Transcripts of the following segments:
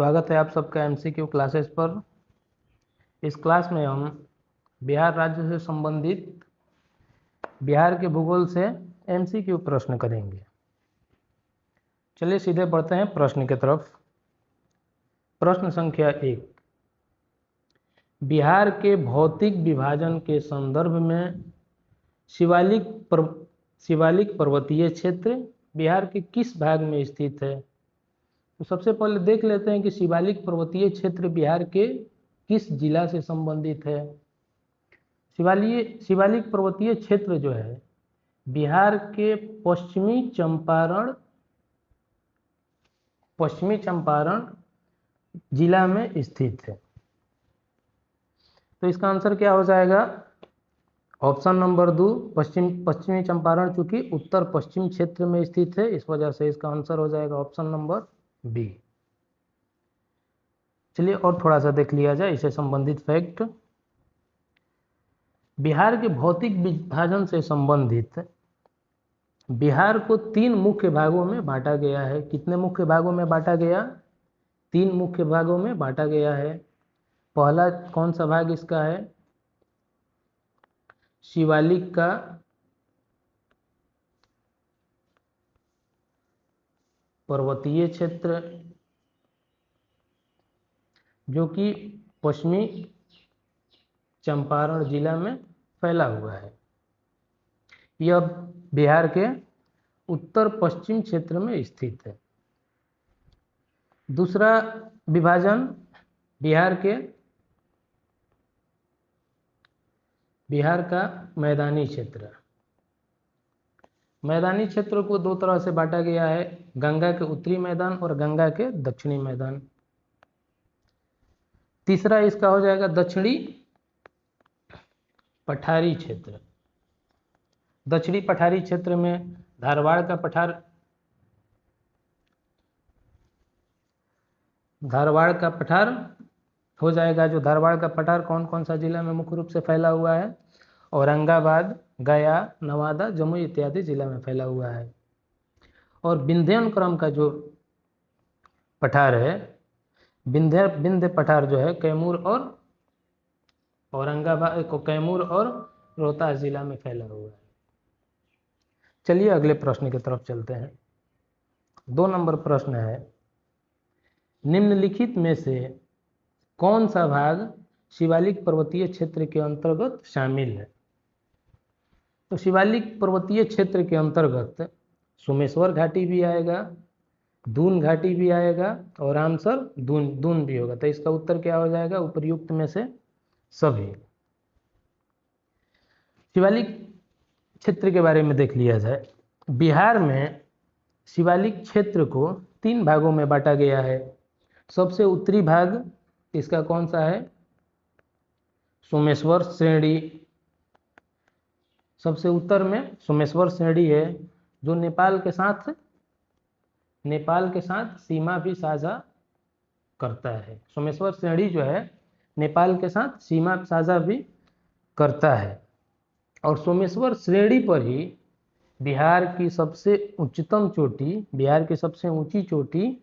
स्वागत है आप सबका एमसीक्यू क्लासेस पर। इस क्लास में हम बिहार राज्य से संबंधित बिहार के भूगोल से एमसीक्यू प्रश्न करेंगे। चलिए सीधे बढ़ते हैं प्रश्न की तरफ। प्रश्न संख्या 1, बिहार के भौतिक विभाजन के संदर्भ में शिवालिक पर्वतीय क्षेत्र बिहार के किस भाग में स्थित है? तो सबसे पहले देख लेते हैं कि शिवालिक पर्वतीय क्षेत्र बिहार के किस जिला से संबंधित है। शिवालिक पर्वतीय क्षेत्र जो है बिहार के पश्चिमी चंपारण जिला में स्थित है। तो इसका आंसर क्या हो जाएगा? ऑप्शन नंबर 2, पश्चिमी चंपारण, चूंकि उत्तर पश्चिम क्षेत्र में स्थित है, इस वजह से इसका आंसर हो जाएगा ऑप्शन नंबर बी। चलिए और थोड़ा सा देख लिया जाए इससे संबंधित फैक्ट। बिहार के भौतिक विभाजन से संबंधित बिहार को 3 मुख्य भागों में बांटा गया है। कितने मुख्य भागों में बांटा गया? 3 मुख्य भागों में बांटा गया है। पहला कौन सा भाग इसका है? शिवालिक का पर्वतीय क्षेत्र, जो कि पश्चिमी चंपारण जिला में फैला हुआ है। यह बिहार के उत्तर पश्चिम क्षेत्र में स्थित है। दूसरा विभाजन बिहार का मैदानी क्षेत्र। मैदानी क्षेत्र को 2 तरह से बांटा गया है, गंगा के उत्तरी मैदान और गंगा के दक्षिणी मैदान। तीसरा इसका हो जाएगा दक्षिणी पठारी क्षेत्र। दक्षिणी पठारी क्षेत्र में धारवाड़ का पठार हो जाएगा। जो धारवाड़ का पठार कौन कौन सा जिला में मुख्य रूप से फैला हुआ है? औरंगाबाद, गया, नवादा, जमुई इत्यादि जिला में फैला हुआ है। और विंध्यानुक्रम का जो पठार है, विंध्य पठार जो है कैमूर और रोहतास जिला में फैला हुआ है। चलिए अगले प्रश्न की तरफ चलते हैं। 2 नंबर प्रश्न है, निम्नलिखित में से कौन सा भाग शिवालिक पर्वतीय क्षेत्र के अंतर्गत शामिल है? तो शिवालिक पर्वतीय क्षेत्र के अंतर्गत सोमेश्वर घाटी भी आएगा, दून घाटी भी आएगा और रामसर दून भी होगा। तो इसका उत्तर क्या हो जाएगा? उपर्युक्त में से सभी। शिवालिक क्षेत्र के बारे में देख लिया जाए। बिहार में शिवालिक क्षेत्र को 3 भागों में बांटा गया है। सबसे उत्तरी भाग इसका कौन सा है? सोमेश्वर श्रेणी। सबसे उत्तर में सोमेश्वर श्रेणी है, जो नेपाल के साथ सीमा भी साझा करता है। सोमेश्वर श्रेणी जो है नेपाल के साथ सीमा साझा भी करता है। और सोमेश्वर श्रेणी पर ही बिहार की सबसे ऊंची चोटी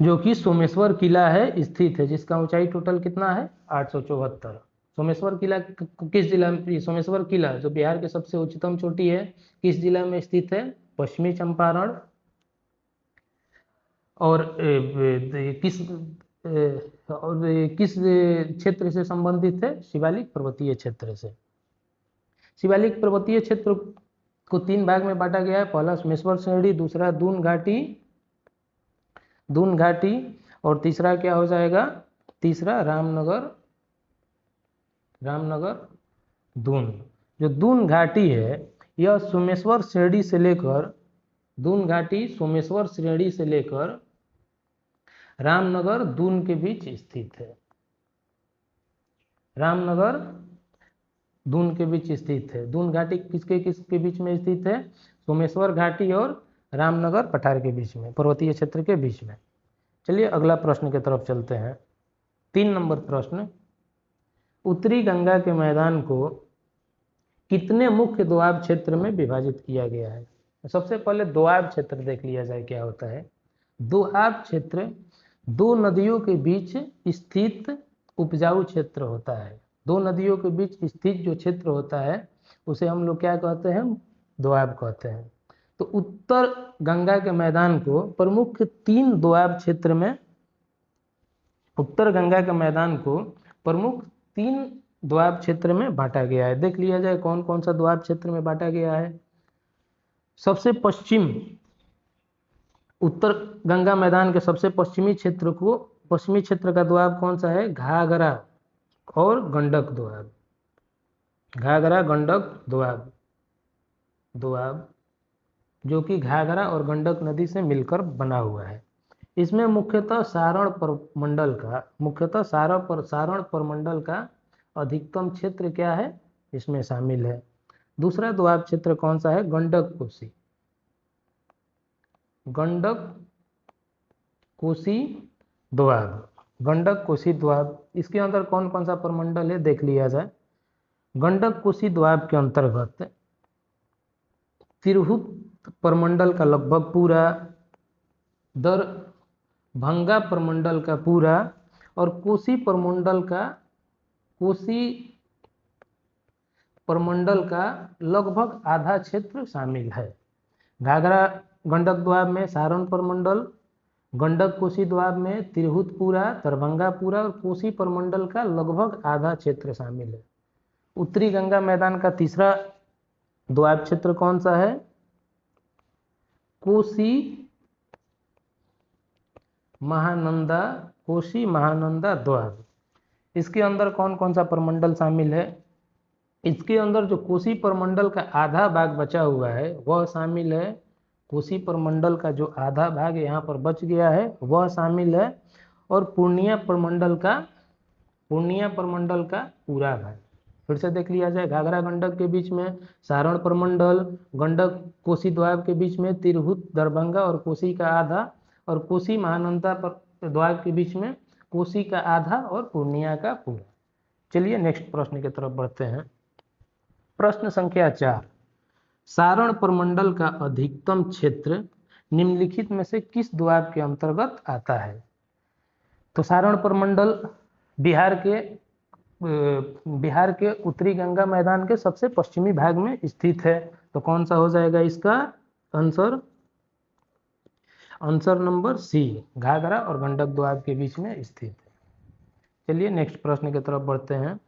जो कि सोमेश्वर किला है स्थित है, जिसका ऊंचाई टोटल कितना है? 874। सोमेश्वर किला किस जिला में? सोमेश्वर किला जो बिहार के सबसे उच्चतम चोटी है, किस जिला में स्थित है? पश्चिमी चंपारण। और किस क्षेत्र से संबंधित है? शिवालिक पर्वतीय क्षेत्र से। शिवालिक पर्वतीय क्षेत्र को 3 भाग में बांटा गया है। पहला सोमेश्वर श्रेणी, दूसरा दून घाटी और तीसरा क्या हो जाएगा? तीसरा रामनगर दून। जो दून घाटी है यह सोमेश्वर श्रेणी से लेकर रामनगर दून के बीच स्थित है। दून घाटी किसके बीच में स्थित है? सोमेश्वर घाटी और रामनगर पठार के बीच में, पर्वतीय क्षेत्र के बीच में। चलिए अगला प्रश्न की तरफ चलते हैं। 3 नंबर प्रश्न, उत्तरी गंगा के मैदान को कितने मुख्य दोआब क्षेत्र में विभाजित किया गया है? सबसे पहले दोआब क्षेत्र देख लिया जाए क्या होता है। दोआब क्षेत्र दो नदियों के बीच स्थित उपजाऊ क्षेत्र होता है। दो नदियों के बीच स्थित जो क्षेत्र होता है उसे हम लोग क्या कहते हैं, दोआब कहते हैं। तो उत्तर गंगा के मैदान को प्रमुख तीन दोआब क्षेत्र में, उत्तर गंगा के मैदान को प्रमुख तीन दोआब क्षेत्र में बांटा गया है। देख लिया जाए कौन कौन सा दोआब क्षेत्र में बांटा गया है। सबसे पश्चिम, उत्तर गंगा मैदान के सबसे पश्चिमी क्षेत्र को, पश्चिमी क्षेत्र का दोआब कौन सा है, घाघरा और गंडक दोआब। घाघरा गंडक दोआब, दोआब जो कि घाघरा और गंडक नदी से मिलकर बना हुआ है। इसमें मुख्यतः सारण प्रमंडल का, मुख्यतः सारण प्रमंडल का अधिकतम क्षेत्र क्या है, इसमें शामिल है। दूसरा दोआब क्षेत्र कौन सा है, गंडक कोसी, गंडक कोसी दोआब, गंडक कोसी दोआब। इसके अंदर कौन कौन सा प्रमंडल है देख लिया जाए। गंडक कोसी दोआब के अंतर्गत तिरहुत प्रमंडल का लगभग पूरा, दरभंगा प्रमंडल का पूरा और कोसी प्रमंडल का, कोसी प्रमंडल का लगभग आधा क्षेत्र शामिल है। घाघरा गंडक दोआब में सारण प्रमंडल, गंडक कोसी दोआब में तिरहुतपुरा, दरभंगापुरा और कोसी प्रमंडल का लगभग आधा क्षेत्र शामिल है। उत्तरी गंगा मैदान का तीसरा दोआब क्षेत्र कौन सा है, कोसी महानंदा, कोसी महानंदा दोआब। इसके अंदर कौन कौन सा प्रमंडल शामिल है, इसके अंदर जो कोसी प्रमंडल का आधा भाग बचा हुआ है वह शामिल है। कोसी प्रमंडल का जो आधा भाग यहाँ पर बच गया है वह शामिल है। और पूर्णिया प्रमंडल का, पूर्णिया प्रमंडल का पूरा भाग। फिर से देख लिया जाए, घाघरा गंडक के बीच में सारण प्रमंडल, गंडक कोसी दोआब के बीच में तिरहुत, दरभंगा और कोसी का आधा, और कोसी महानंदा दोआब के बीच में कोसी का आधा और पूर्णिया का पूरा। चलिए नेक्स्ट प्रश्न की तरफ बढ़ते हैं। प्रश्न संख्या 4, सारण प्रमंडल का अधिकतम क्षेत्र निम्नलिखित में से किस दोआब के अंतर्गत आता है। तो सारण प्रमंडल बिहार के उत्तरी गंगा मैदान के सबसे पश्चिमी भाग में स्थित है। तो कौन सा हो जाएगा इसका answer, answer number C, Ghaghara और गंडक दोआब के बीच में स्थित है। चलिए नेक्स्ट प्रश्न की तरफ बढ़ते हैं।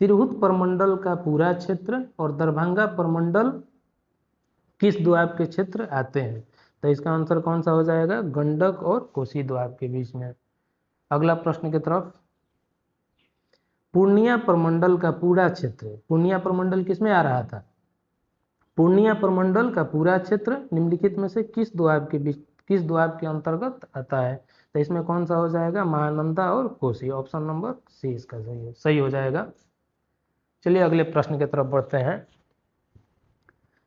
तिरहुत प्रमंडल का पूरा क्षेत्र और दरभंगा प्रमंडल किस दोआब के क्षेत्र आते हैं। तो इसका आंसर कौन सा हो जाएगा, गंडक और कोसी दोआब के बीच में। अगला प्रश्न की तरफ, पूर्णिया प्रमंडल का पूरा क्षेत्र, पूर्णिया प्रमंडल किसमें आ रहा था, पूर्णिया प्रमंडल का पूरा क्षेत्र निम्नलिखित में से किस दोआब के बीच, किस दोआब के अंतर्गत आता है। तो इसमें कौन सा हो जाएगा, महानंदा और कोसी। ऑप्शन नंबर सी इसका सही हो जाएगा। चलिए अगले प्रश्न की तरफ बढ़ते हैं।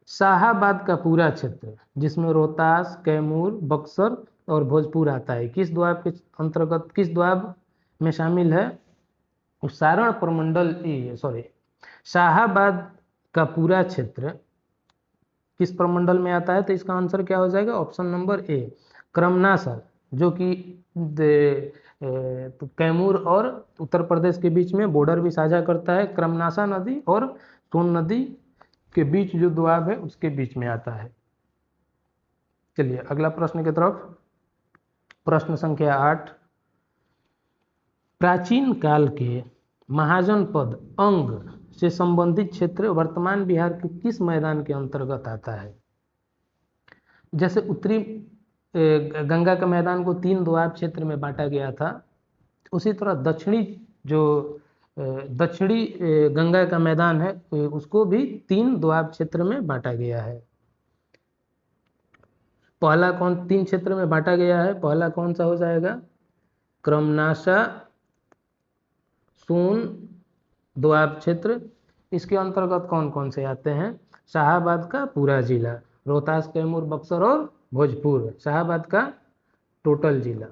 शाहाबाद का पूरा क्षेत्र जिसमें रोहतास, कैमूर, बक्सर और भोजपुर आता है, किस दोआब के अंतर्गत, किस दोआब में शामिल है, सारण प्रमंडल, सॉरी, शाहाबाद का पूरा क्षेत्र किस प्रमंडल में आता है। तो इसका आंसर क्या हो जाएगा, ऑप्शन नंबर ए, क्रमनासा, जो कि तो कैमूर और उत्तर प्रदेश के बीच में बॉर्डर भी साझा करता है। क्रमनासा नदी और सोन नदी के बीच जो दोआब है उसके बीच में आता है। चलिए अगला प्रश्न की तरफ, प्रश्न संख्या 8, प्राचीन काल के महाजनपद अंग से संबंधित क्षेत्र वर्तमान बिहार के किस मैदान के अंतर्गत आता है। जैसे उत्तरी गंगा के मैदान को 3 दोआब क्षेत्र में बांटा गया था, उसी तरह दक्षिणी गंगा का मैदान है उसको भी 3 दोआब क्षेत्र में बांटा गया है। पहला कौन 3 क्षेत्र में बांटा गया है, पहला कौन सा हो जाएगा, क्रमनासा सोन दोआब क्षेत्र। इसके अंतर्गत कौन कौन से आते हैं, शाहाबाद का पूरा जिला, रोहतास, कैमूर, बक्सर और भोजपुर। शाहाबाद का टोटल जिला,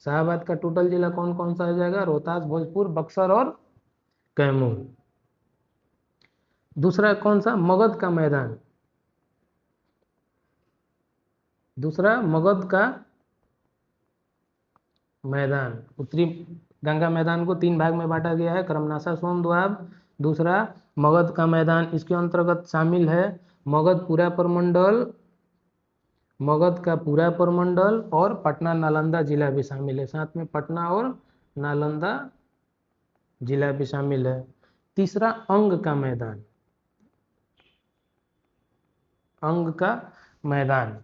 शाहाबाद का टोटल जिला कौन कौन सा हो जाएगा, रोहतास, भोजपुर, बक्सर और कैमूर। दूसरा कौन सा, मगध का मैदान, दूसरा मगध का मैदान, उत्तरी गंगा मैदान को 3 भाग में बांटा गया है, कर्मनाशा, सोन दोआब, दूसरा मगध का मैदान इसके अंतर्गत शामिल है। मगध पूरा प्रमंडल, मगध का पूरा प्रमंडल और पटना नालंदा जिला भी शामिल है, साथ में पटना और नालंदा जिला भी शामिल है। तीसरा अंग का मैदान, अंग का मैदान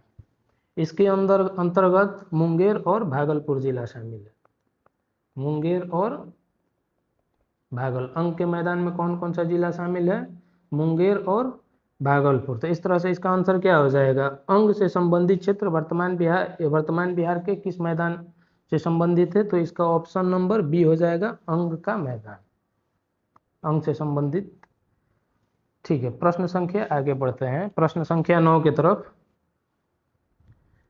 इसके अंदर अंतर्गत मुंगेर और भागलपुर जिला शामिल है, मुंगेर और भागल। अंग के मैदान में कौन कौन सा जिला शामिल है? मुंगेर और भागलपुर। तो इस तरह से इसका आंसर क्या हो जाएगा? अंग से संबंधित क्षेत्र वर्तमान बिहार के किस मैदान से संबंधित है? तो इसका ऑप्शन नंबर बी हो जाएगा, अंग का मैदान, अंग से संबंधित। ठीक है, प्रश्न संख्या आगे बढ़ते हैं, प्रश्न संख्या 9 की तरफ।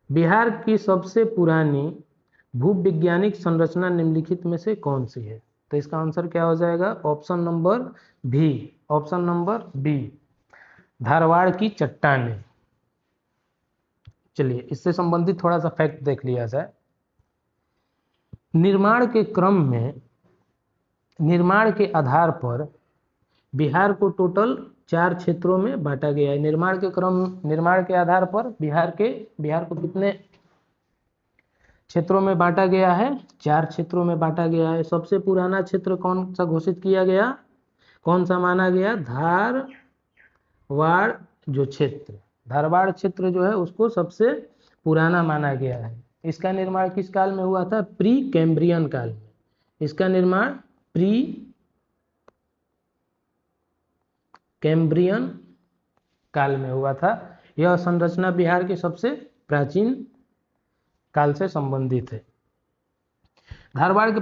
बिहार की सबसे पुरानी भूवैज्ञानिक संरचना निम्नलिखित में से कौन सी है? तो इसका आंसर क्या हो जाएगा? Option number B, option number B, Dharwad की चट्टानें। चलिए इससे संबंधित थोड़ा सा फैक्ट देख लिया जाए। निर्माण के क्रम में, निर्माण के आधार पर बिहार को टोटल 4 क्षेत्रों में बांटा गया है। निर्माण के आधार पर बिहार को कितने क्षेत्रों में बांटा गया है? 4 क्षेत्रों में बांटा गया है। सबसे पुराना क्षेत्र कौन सा घोषित किया गया, कौन सा माना गया? धारवाड़ जो क्षेत्र, धारवाड़ क्षेत्र जो है उसको सबसे पुराना माना गया है। इसका निर्माण किस काल में हुआ था? प्री कैम्ब्रियन काल में। इसका निर्माण प्री कैम्ब्रियन काल में हुआ था। यह संरचना बिहार के सबसे प्राचीन काल से संबंधित है। धारवाड़ के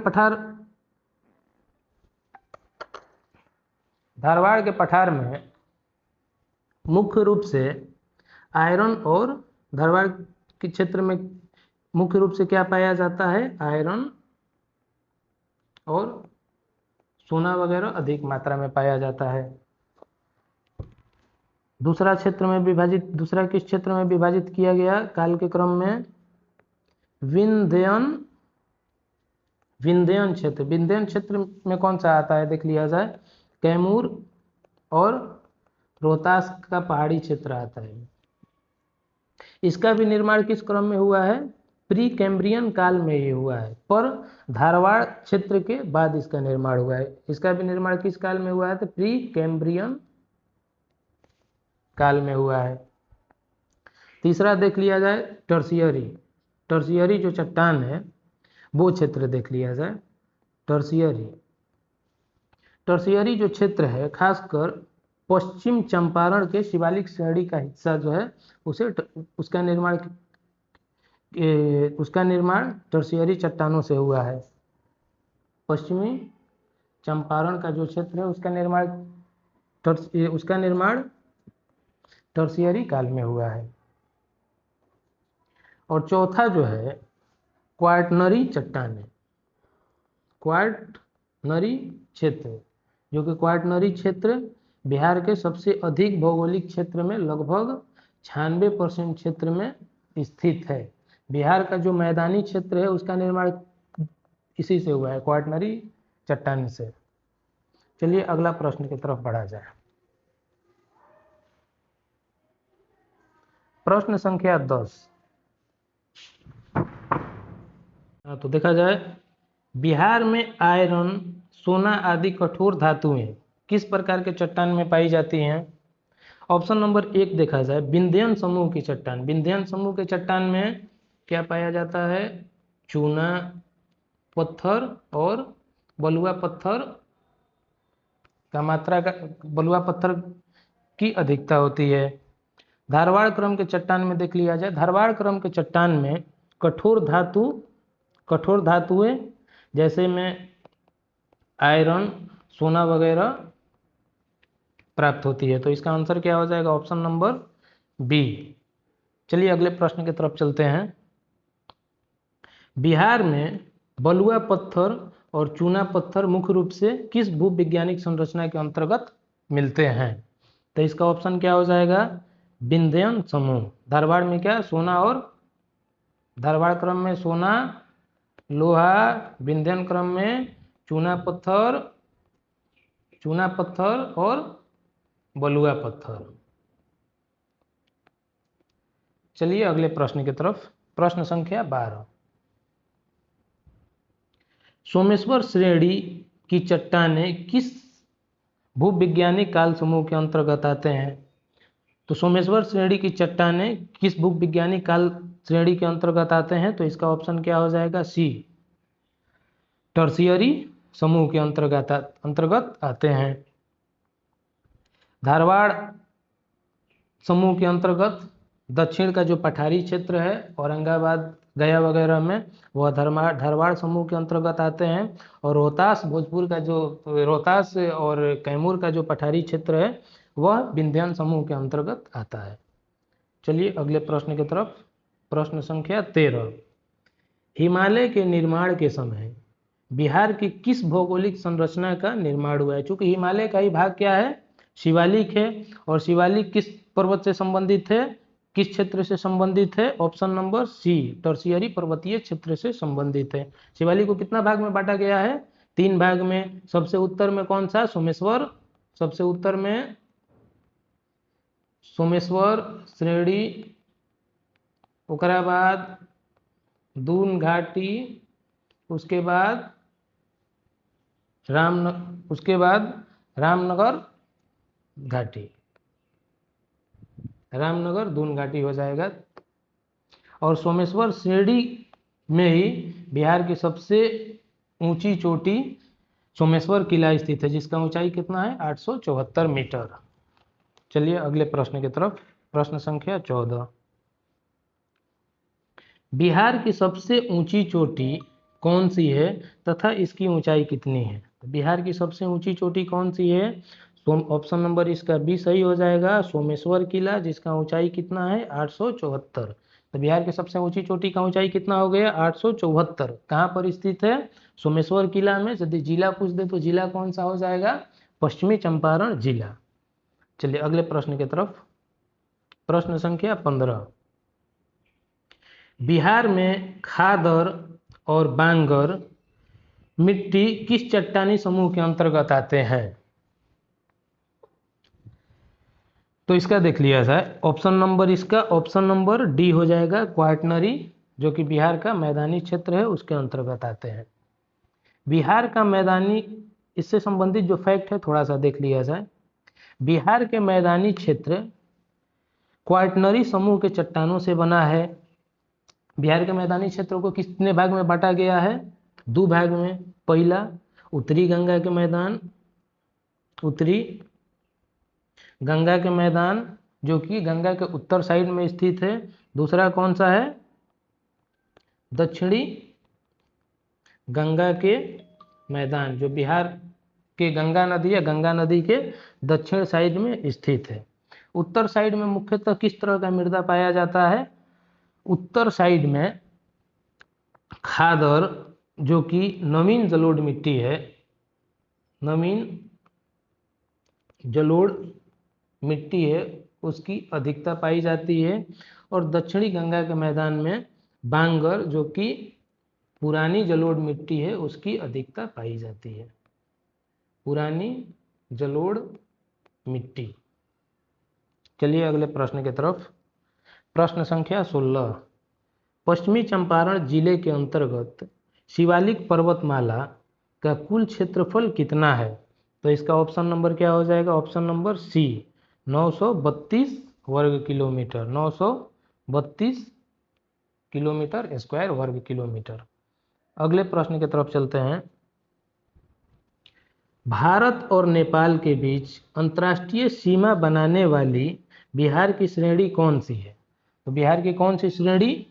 पठार में मुख्य रूप से आयरन, और धारवाड़ के क्षेत्र में मुख्य रूप से क्या पाया जाता है? आयरन और सोना वगैरह अधिक मात्रा में पाया जाता है। दूसरा किस क्षेत्र में विभाजित किया गया काल के क्रम में? विंध्यन क्षेत्र। विंध्यन क्षेत्र में कौन सा आता है देख लिया जाए? कैमूर और रोहतास का पहाड़ी क्षेत्र आता है। इसका भी निर्माण किस क्रम में हुआ है? प्री कैम्ब्रियन काल में ये हुआ है, पर धारवाड़ क्षेत्र के बाद इसका निर्माण हुआ है। इसका भी निर्माण किस काल में हुआ है? तो प्री कैम्ब्रियन काल में हुआ है। तीसरा देख लिया जाए टर्शियरी। टर्शियरी जो चट्टान है वो क्षेत्र देख लिया जाए। टर्शियरी जो क्षेत्र है खासकर पश्चिम चंपारण के शिवालिक श्रेणी का हिस्सा जो है उसका निर्माण टर्शियरी चट्टानों से हुआ है। पश्चिमी चंपारण का जो क्षेत्र है उसका निर्माण टर्शियरी काल में हुआ है। और चौथा जो है क्वाटरनरी चट्टान है, क्वाटरनरी क्षेत्र, जो कि क्वाटरनरी क्षेत्र बिहार के सबसे अधिक भौगोलिक क्षेत्र में लगभग 96% क्षेत्र में स्थित है। बिहार का जो मैदानी क्षेत्र है उसका निर्माण इसी से हुआ है, क्वाटरनरी चट्टान से। चलिए अगला प्रश्न की तरफ बढ़ा जाए। प्रश्न संख्या 10। तो देखा जाए बिहार में आयरन, सोना आदि कठोर धातुएं किस प्रकार के चट्टान में पाई जाती हैं? ऑप्शन नंबर 1 देखा जाए विंध्यन समूह की चट्टान। विंध्यन समूह के चट्टान में क्या पाया जाता है? चूना पत्थर और बलुआ पत्थर का बलुआ पत्थर की अधिकता होती है। धारवाड़ क्रम के चट्टान में देख लिया जाए, धारवाड़ क्रम के चट्टान में कठोर धातुएं जैसे में आयरन, सोना वगैरह प्राप्त होती है। तो इसका आंसर क्या हो जाएगा? Option number B. चलिए अगले प्रश्न की तरफ चलते हैं। बिहार में बलुआ पत्थर और चूना पत्थर मुख्य रूप से किस भूवैज्ञानिक संरचना के अंतर्गत मिलते हैं? तो इसका ऑप्शन क्या हो जाएगा? विंध्यन समूह। धारवाड़ में क्या? सोना, और धारवाड़ क्रम में सोना, लोहा, विंध्यन क्रम में चूना पत्थर और बलुआ पत्थर। चलिए अगले प्रश्न की तरफ। प्रश्न संख्या 12। सोमेश्वर श्रेणी की चट्टानें किस भूविज्ञानिक काल समूह के अंतर्गत आते हैं? तो सोमेश्वर श्रेणी की चट्टानें किस भूविज्ञानिक काल श्रेणी के अंतर्गत आते हैं? तो इसका ऑप्शन क्या हो जाएगा? सी, टर्शियरी समूह के अंतर्गत आते हैं। धारवाड़ समूह के अंतर्गत दक्षिण का जो पठारी क्षेत्र है औरंगाबाद, गया वगैरह में, वह धारवाड़ समूह के अंतर्गत आते हैं। और रोहतास, भोजपुर का जो रोहतास और कैमूर का जो पठारी क्षेत्र है वह विंध्यान समूह के अंतर्गत आता है। चलिए अगले प्रश्न की तरफ। प्रश्न संख्या 13। हिमालय के निर्माण के समय बिहार की किस भौगोलिक संरचना का निर्माण हुआ है? चूंकि हिमालय का ही भाग क्या है? शिवालिक है। और शिवालिक किस पर्वत से संबंधित है? किस क्षेत्र से संबंधित है? ऑप्शन नंबर सी, टर्शियरी पर्वतीय क्षेत्र से संबंधित है। शिवालिक को कितना भाग में बांटा गया है? 3 भाग में। सबसे उत्तर में कौन सा? सोमेश्वर। सबसे उत्तर में सोमेश्वर श्रेणी, उसके बाद दून घाटी, उसके बाद रामनगर घाटी, रामनगर दून घाटी हो जाएगा। और सोमेश्वर श्रेणी में ही बिहार की सबसे ऊंची चोटी सोमेश्वर किला स्थित है, जिसका ऊंचाई कितना है? 874 मीटर। चलिए अगले प्रश्न की तरफ। प्रश्न संख्या 14। बिहार की सबसे ऊंची चोटी कौन सी है तथा इसकी ऊंचाई कितनी है? बिहार की सबसे ऊंची चोटी कौन सी है? ऑप्शन नंबर इसका बी सही हो जाएगा, सोमेश्वर किला, जिसका ऊंचाई कितना है? 874। तो बिहार की सबसे ऊंची चोटी का ऊंचाई कितना हो गया? 874। कहाँ पर स्थित है? सोमेश्वर किला में। यदि जिला पूछ दे तो जिला कौन सा हो जाएगा? पश्चिमी चंपारण जिला। चलिए अगले प्रश्न की तरफ। प्रश्न संख्या 15। बिहार में खादर और बांगर मिट्टी किस चट्टानी समूह के अंतर्गत आते हैं? तो इसका देख लिया जाए। ऑप्शन नंबर डी हो जाएगा, क्वाटनरी, जो कि बिहार का मैदानी क्षेत्र है उसके अंतर्गत आते हैं। बिहार का मैदानी, इससे संबंधित जो फैक्ट है थोड़ा सा देख लिया जाए। बिहार के मैदानी क्षेत्र क्वाटनरी समूह के चट्टानों से बना है। बिहार के मैदानी क्षेत्र को कितने भाग में बांटा गया है? 2 भाग में। पहला उत्तरी गंगा के मैदान, जो कि गंगा के उत्तर साइड में स्थित है। दूसरा कौन सा है? दक्षिणी गंगा के मैदान, जो बिहार के गंगा नदी या गंगा नदी के दक्षिण साइड में स्थित है। उत्तर साइड में मुख्यतः किस तरह का मृदा पाया जाता है? उत्तर साइड में खादर, जो कि नवीन जलोढ़ मिट्टी है, नवीन जलोढ़ मिट्टी है, उसकी अधिकता पाई जाती है। और दक्षिणी गंगा के मैदान में बांगर, जो कि पुरानी जलोढ़ मिट्टी है, उसकी अधिकता पाई जाती है। पुरानी जलोढ़ मिट्टी। चलिए अगले प्रश्न की तरफ। प्रश्न संख्या 16। पश्चिमी चंपारण जिले के अंतर्गत शिवालिक पर्वतमाला का कुल क्षेत्रफल कितना है? तो इसका ऑप्शन नंबर क्या हो जाएगा? ऑप्शन नंबर सी, 932 वर्ग किलोमीटर, 932 किलोमीटर स्क्वायर वर्ग किलोमीटर। अगले प्रश्न की तरफ चलते हैं। भारत और नेपाल के बीच अंतर्राष्ट्रीय सीमा बनाने वाली बिहार की श्रेणी कौन सी है? तो बिहार की कौन सी श्रेणी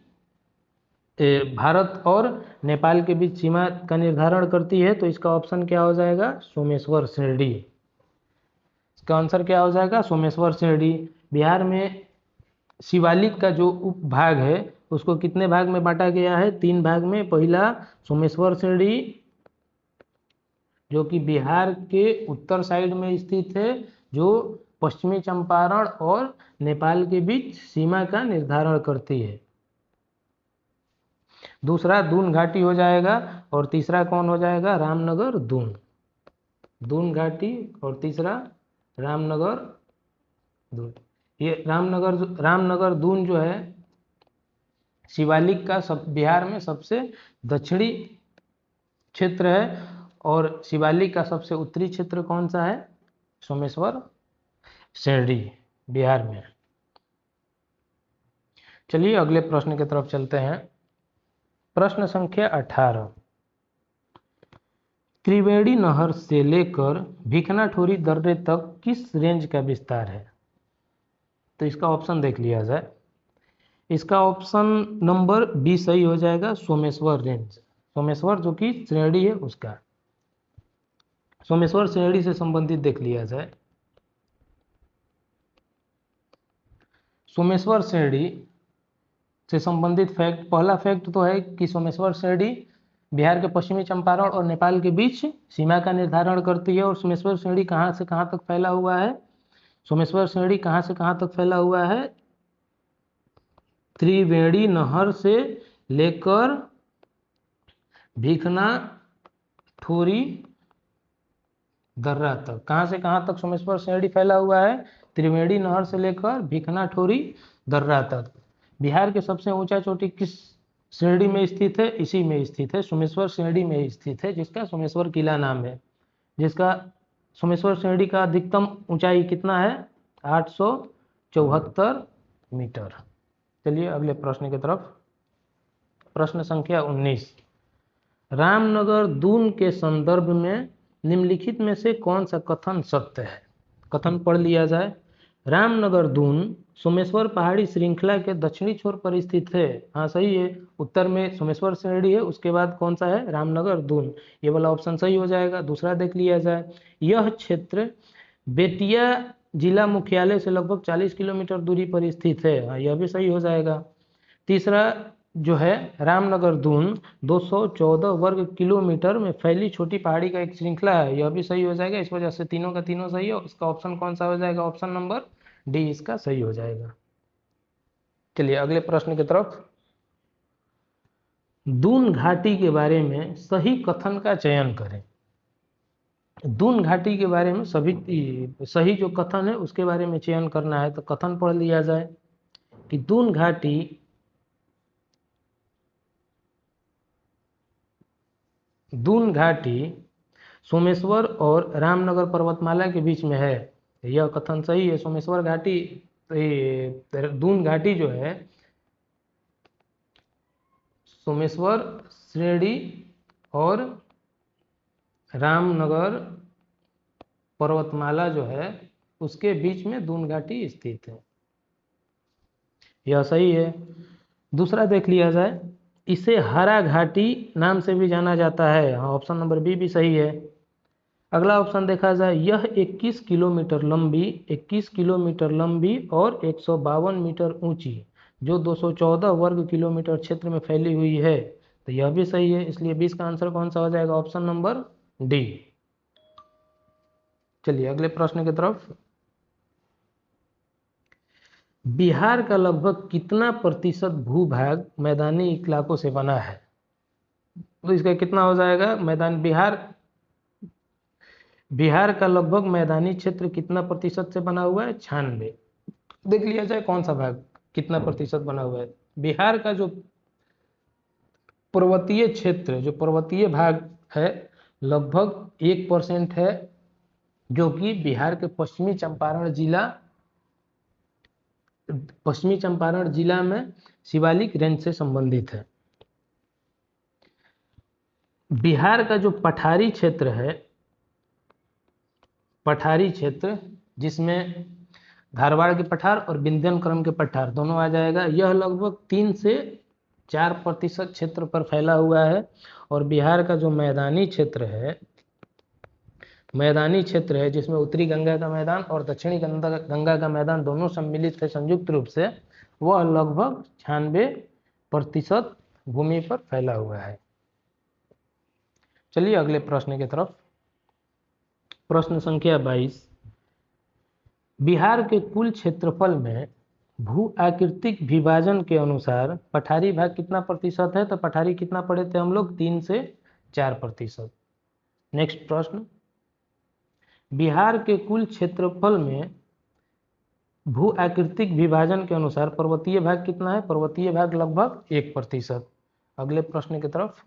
भारत और नेपाल के बीच सीमा का निर्धारण करती है? तो इसका ऑप्शन क्या हो जाएगा? सोमेश्वर श्रेणी। इसका आंसर क्या हो जाएगा? सोमेश्वर श्रेणी। बिहार में शिवालिक का जो उपभाग है उसको कितने भाग में बांटा गया है? 3 भाग में। पहला सोमेश्वर श्रेणी, जो कि बिहार के उत्तर साइड में स्थित है, जो पश्चिमी चंपारण और नेपाल के बीच सीमा का निर्धारण करती है। दूसरा दून घाटी हो जाएगा, और तीसरा कौन हो जाएगा, रामनगर दून। दून घाटी और तीसरा रामनगर दून। ये रामनगर दून जो है शिवालिक का बिहार में सबसे दक्षिणी क्षेत्र है, और शिवालिक का सबसे उत्तरी क्षेत्र कौन सा है, सोमेश्वर शिरडी बिहार में। चलिए अगले प्रश्न की तरफ चलते हैं। प्रश्न संख्या 18, त्रिवेणी नहर से लेकर भिखनाठोरी दर्रे तक किस रेंज का विस्तार है? तो इसका ऑप्शन देख लिया जाए। इसका ऑप्शन नंबर बी सही हो जाएगा, सोमेश्वर रेंज। सोमेश्वर जो कि श्रेणी है उसका, सोमेश्वर श्रेणी से संबंधित देख लिया जाए। सोमेश्वर श्रेणी से संबंधित फैक्ट, पहला फैक्ट तो है कि सोमेश्वर श्रेणी बिहार के पश्चिमी चंपारण और नेपाल के बीच सीमा का निर्धारण करती है। और सोमेश्वर श्रेणी कहाँ से कहाँ तक फैला हुआ है, सोमेश्वर श्रेणी कहाँ से कहाँ तक फैला हुआ है, त्रिवेणी नहर से लेकर भिखनाठोरी दर्रा तक। कहाँ से कहाँ तक सोमेश्वर श्रेणी फैला हुआ है, त्रिवेणी नहर से लेकर भिखनाठोरी दर्रा तक। बिहार के सबसे ऊंचा चोटी किस श्रेणी में स्थित है, इसी में स्थित है, सोमेश्वर श्रेणी में स्थित है, जिसका सोमेश्वर किला नाम है, जिसका सोमेश्वर श्रेणी का अधिकतम ऊंचाई कितना है, 874 मीटर। चलिए अगले प्रश्न की तरफ। प्रश्न संख्या 19, रामनगर दून के संदर्भ में निम्नलिखित में से कौन सा कथन सत्य है? कथन पढ़ लिया जाए। रामनगर दून सोमेश्वर पहाड़ी श्रृंखला के दक्षिणी छोर पर स्थित है। हाँ सही है, उत्तर में सोमेश्वर श्रेणी है, उसके बाद कौन सा है, रामनगर दून। ये वाला ऑप्शन सही हो जाएगा। दूसरा देख लिया जाए, यह क्षेत्र बेतिया जिला मुख्यालय से लगभग 40 किलोमीटर दूरी पर स्थित है। हाँ यह भी सही हो जाएगा। तीसरा जो है, रामनगर दून 214 वर्ग किलोमीटर में फैली छोटी पहाड़ी का एक श्रृंखला है। यह भी सही हो जाएगा। इस वजह से तीनों का तीनों सही है। इसका ऑप्शन कौन सा हो जाएगा, ऑप्शन नंबर डी इसका सही हो जाएगा। चलिए अगले प्रश्न की तरफ। दून घाटी के बारे में सही कथन का चयन करें। दून घाटी के बारे में सही जो कथन है उसके बारे में चयन करना है। तो कथन पढ़ लिया जाए कि दून घाटी सोमेश्वर और रामनगर पर्वतमाला के बीच में है। यह कथन सही है। सोमेश्वर घाटी, दून घाटी जो है सोमेश्वर श्रेणी और रामनगर पर्वतमाला जो है उसके बीच में दून घाटी स्थित है। यह सही है। दूसरा देख लिया जाए, इसे हरा घाटी नाम से भी जाना जाता है। हाँ ऑप्शन नंबर बी भी सही है। अगला ऑप्शन देखा जाए, यह 21 किलोमीटर लंबी और 152 मीटर ऊंची जो 214 वर्ग किलोमीटर क्षेत्र में फैली हुई है। तो यह भी सही है। इसलिए 20 का आंसर कौन सा हो जाएगा, ऑप्शन नंबर डी। चलिए अगले प्रश्न की तरफ। बिहार का लगभग कितना प्रतिशत भूभाग मैदानी इलाकों से बना है? तो इसका कितना हो जाएगा, बिहार का लगभग मैदानी क्षेत्र कितना प्रतिशत से बना हुआ है, 96। देख लिया जाए कौन सा भाग कितना प्रतिशत बना हुआ है। बिहार का जो पर्वतीय क्षेत्र, जो पर्वतीय भाग है, लगभग 1% है, जो कि बिहार के पश्चिमी चंपारण जिला में शिवालिक रेंज से संबंधित है। बिहार का जो पठारी क्षेत्र जिसमें धारवाड़ के पठार और विंध्यनक्रम के पठार दोनों आ जाएगा, यह लगभग 3 से 4% क्षेत्र पर फैला हुआ है। और बिहार का जो मैदानी क्षेत्र है जिसमें उत्तरी गंगा का मैदान और दक्षिणी गंगा का मैदान दोनों सम्मिलित है संयुक्त रूप से, वह लगभग 96% भूमि पर फैला हुआ है। चलिए अगले प्रश्न की तरफ। प्रश्न संख्या 22, बिहार के कुल क्षेत्रफल में भू आकृतिक विभाजन के अनुसार पठारी भाग कितना प्रतिशत है? तो पठारी कितना पढ़े थे हम लोग? 3 से 4%। नेक्स्ट प्रश्न, बिहार के कुल क्षेत्रफल में भू आकृतिक विभाजन के अनुसार पर्वतीय भाग कितना है? पर्वतीय भाग लगभग 1%। अगले प्रश्न की तरफ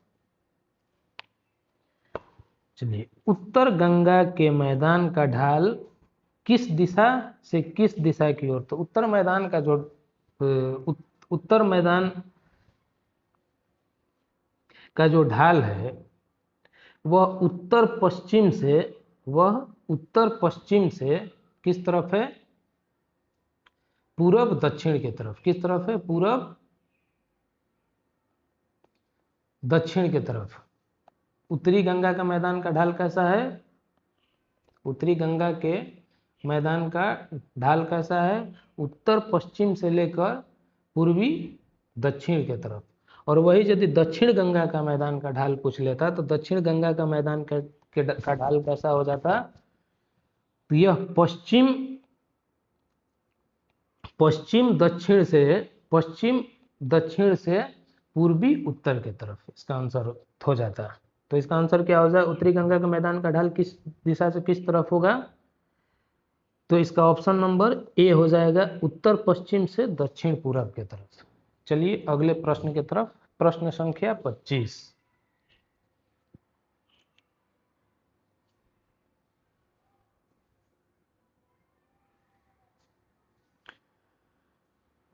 चलिए, उत्तर गंगा के मैदान का ढाल किस दिशा से किस दिशा की ओर? तो उत्तर मैदान का जो उत्तर मैदान का जो ढाल है वह उत्तर पश्चिम से किस तरफ है? पूरब दक्षिण की तरफ। किस तरफ है? पूरब दक्षिण की तरफ। उत्तरी गंगा का मैदान का ढाल कैसा है? उत्तरी गंगा के मैदान का ढाल कैसा है? उत्तर पश्चिम से लेकर पूर्वी दक्षिण की तरफ। और वही यदि दक्षिण गंगा का मैदान का ढाल पूछ लेता तो दक्षिण गंगा का मैदान का ढाल कैसा हो जाता? तो यह पश्चिम दक्षिण से पूर्वी उत्तर की तरफ इसका आंसर हो जाता। तो इसका आंसर क्या हो जाए? उत्तरी गंगा के मैदान का ढाल किस दिशा से किस तरफ होगा? तो इसका ऑप्शन नंबर ए हो जाएगा, उत्तर पश्चिम से दक्षिण पूरब की तरफ। चलिए अगले प्रश्न की तरफ, प्रश्न संख्या 25।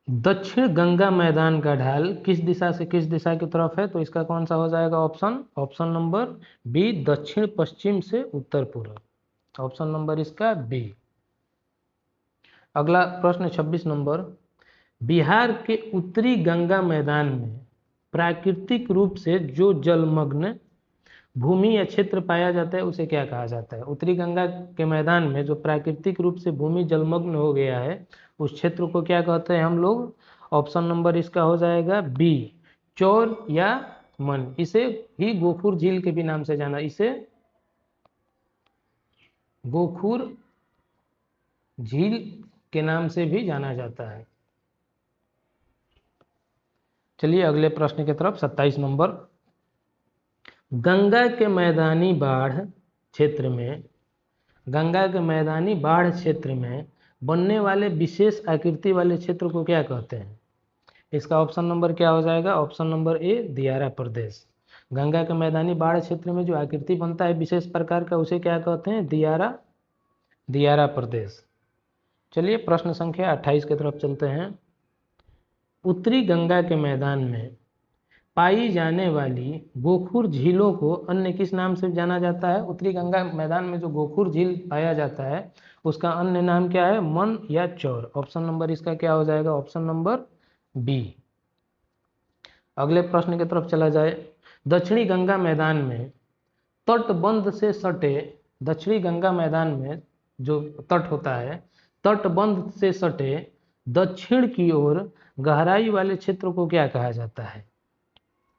दक्षिण गंगा मैदान का ढाल किस दिशा से किस दिशा की तरफ है? तो इसका कौन सा हो जाएगा ऑप्शन नंबर बी, दक्षिण पश्चिम से उत्तर पूर्व। ऑप्शन नंबर इसका बी। अगला प्रश्न 26 नंबर, बिहार के उत्तरी गंगा मैदान में प्राकृतिक रूप से जो जलमग्न भूमि या क्षेत्र पाया जाता है उसे क्या कहा जाता है? उत्तरी गंगा के मैदान में जो प्राकृतिक रूप से भूमि जलमग्न हो गया है उस क्षेत्र को क्या कहते हैं हम लोग? ऑप्शन नंबर इसका हो जाएगा बी, चौर या मन। इसे ही गोखुर झील के भी नाम से जाना, इसे गोखुर झील के नाम से भी जाना जाता है। चलिए अगले प्रश्न की तरफ 27 नंबर, गंगा के मैदानी बाढ़ क्षेत्र में बनने वाले विशेष आकृति वाले क्षेत्र को क्या कहते हैं? इसका ऑप्शन नंबर क्या हो जाएगा? ऑप्शन नंबर ए, दियारा प्रदेश। गंगा के मैदानी बाढ़ क्षेत्र में जो आकृति बनता है विशेष प्रकार का उसे क्या कहते हैं? दियारा प्रदेश। चलिए प्रश्न संख्या 28 की तरफ चलते हैं। उत्तरी गंगा के मैदान में पाई जाने वाली गोखुर झीलों को अन्य किस नाम से जाना जाता है? उत्तरी गंगा मैदान में जो गोखुर झील पाया जाता है उसका अन्य नाम क्या है? मन या चौर। ऑप्शन नंबर इसका क्या हो जाएगा? Option number B. अगले प्रश्न की तरफ चला जाए, दक्षिणी गंगा मैदान में तटबंध से सटे, दक्षिणी गंगा मैदान में जो तट होता है तटबंध से सटे दक्षिण की ओर गहराई वाले क्षेत्र को क्या कहा जाता है?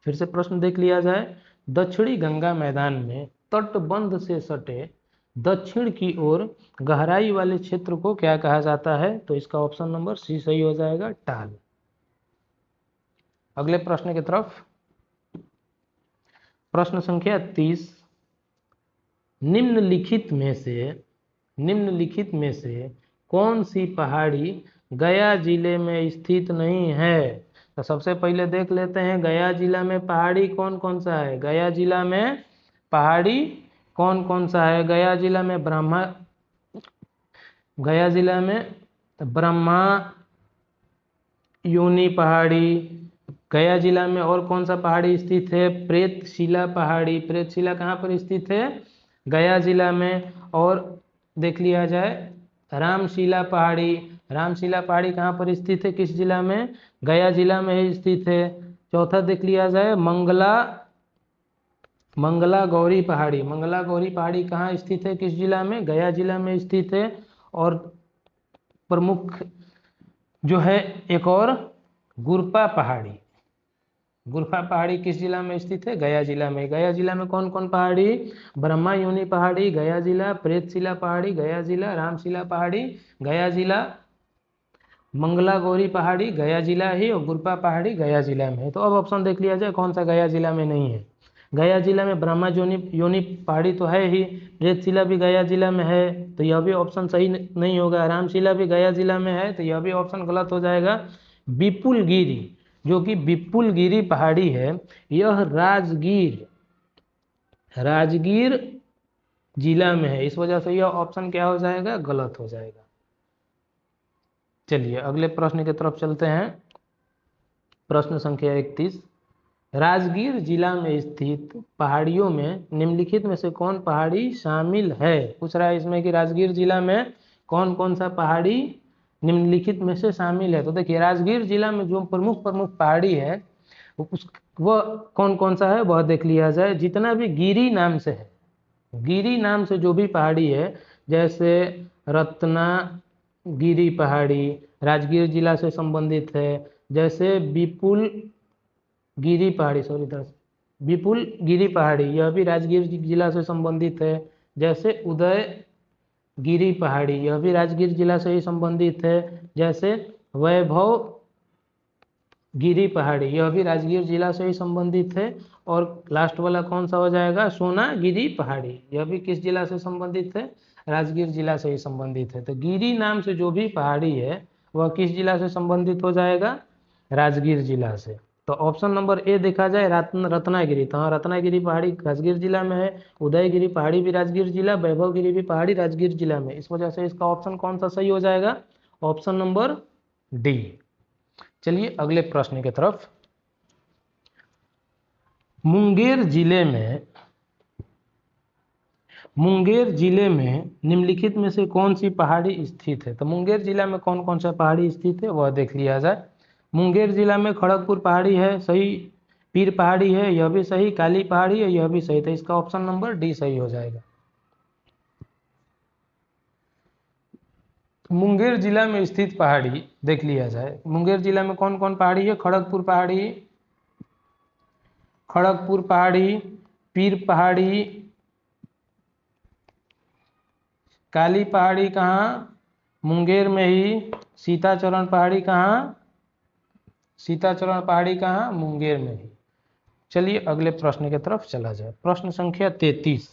फिर से प्रश्न देख लिया जाए, दक्षिणी गंगा मैदान में तटबंध से सटे दक्षिण की ओर गहराई वाले क्षेत्र को क्या कहा जाता है? तो इसका ऑप्शन नंबर सी सही हो जाएगा, टाल। अगले प्रश्न की तरफ, प्रश्न संख्या 30, निम्नलिखित में से कौन सी पहाड़ी गया जिले में स्थित नहीं है? तो सबसे पहले देख लेते हैं गया जिला में पहाड़ी कौन कौन सा है। गया जिला में पहाड़ी कौन कौन सा है? गया जिला में ब्रह्मा योनि पहाड़ी। गया जिला में और कौन सा पहाड़ी स्थित है? प्रेतशिला पहाड़ी। प्रेतशिला कहाँ पर स्थित है? गया जिला में। और देख लिया जाए रामशिला पहाड़ी। रामशिला पहाड़ी कहाँ पर स्थित है? किस जिला में? गया जिला में ही स्थित है। चौथा देख लिया जाए मंगला गौरी पहाड़ी। मंगला गौरी पहाड़ी कहाँ स्थित है? किस जिला में? गया जिला में स्थित है। और प्रमुख जो है एक और गुरपा पहाड़ी। गुरपा पहाड़ी किस जिला में स्थित है? गया जिला में। गया जिला में कौन कौन पहाड़ी? ब्रह्मा योनि पहाड़ी गया जिला, प्रेतशिला पहाड़ी गया जिला, रामशिला पहाड़ी गया जिला। मंगला गौरी पहाड़ी गया जिला है और गुरपा पहाड़ी गया जिला में है। तो अब ऑप्शन देख लिया जाए कौन सा गया जिला में नहीं है। गया जिला में ब्रह्मा योनि पहाड़ी तो है ही, प्रेतशिला भी गया जिला में है, तो यह भी ऑप्शन सही नहीं होगा। रामशिला भी गया जिला में है, तो यह भी ऑप्शन गलत हो जाएगा। विपुलगिरी, जो कि विपुलगिरी पहाड़ी है, यह राजगीर जिला में है, इस वजह से यह ऑप्शन क्या हो जाएगा, गलत हो जाएगा। चलिए अगले प्रश्न की तरफ चलते हैं। प्रश्न संख्या 31, राजगीर जिला में स्थित पहाड़ियों में निम्नलिखित में से कौन पहाड़ी शामिल है। पूछ रहा है इसमें कि राजगीर जिला में कौन कौन सा पहाड़ी निम्नलिखित में से शामिल है। तो देखिए राजगीर जिला में जो प्रमुख पहाड़ी है वह कौन कौन सा है वह देख लिया जाए। जितना भी गिरी नाम से है, गिरी नाम से जो भी पहाड़ी है, जैसे रत्नागिरी पहाड़ी राजगीर जिला से संबंधित है, जैसे विपुलगिरी पहाड़ी यह भी राजगीर जिला से संबंधित है, जैसे उदयगिरी पहाड़ी यह भी राजगीर जिला से ही संबंधित है, जैसे वैभव गिरी पहाड़ी यह भी राजगीर जिला से ही संबंधित है, और लास्ट वाला कौन सा हो जाएगा, सोनागिरी पहाड़ी यह भी किस जिला से संबंधित है, राजगीर जिला से ही संबंधित है। तो गिरी नाम से जो भी पहाड़ी है वह किस जिला से संबंधित हो जाएगा, राजगीर जिला से। तो ऑप्शन नंबर ए देखा जाए रत्नागिरी, तो हाँ रत्नागिरी पहाड़ी राजगीर जिला में है, उदयगिरी पहाड़ी भी राजगीर जिला, वैभवगिरी भी पहाड़ी राजगीर जिला में, इस वजह से इसका ऑप्शन कौन सा सही हो जाएगा, ऑप्शन नंबर डी। चलिए अगले प्रश्न की तरफ। मुंगेर जिले में निम्नलिखित में से कौन सी पहाड़ी स्थित है। तो मुंगेर जिला में कौन कौन सा पहाड़ी स्थित है वह देख लिया जाए। मुंगेर जिला में खड़गपुर पहाड़ी है सही, पीर पहाड़ी है यह भी सही, काली पहाड़ी है यह भी सही, तो इसका ऑप्शन नंबर डी सही हो जाएगा। मुंगेर जिला में स्थित पहाड़ी देख लिया जाए। मुंगेर जिला में कौन कौन पहाड़ी है, खड़गपुर पहाड़ी, पीर पहाड़ी, काली पहाड़ी कहाँ, मुंगेर में ही, सीताचरण पहाड़ी कहाँ, मुंगेर में ही। चलिए अगले प्रश्न की तरफ चला जाए। प्रश्न संख्या 33,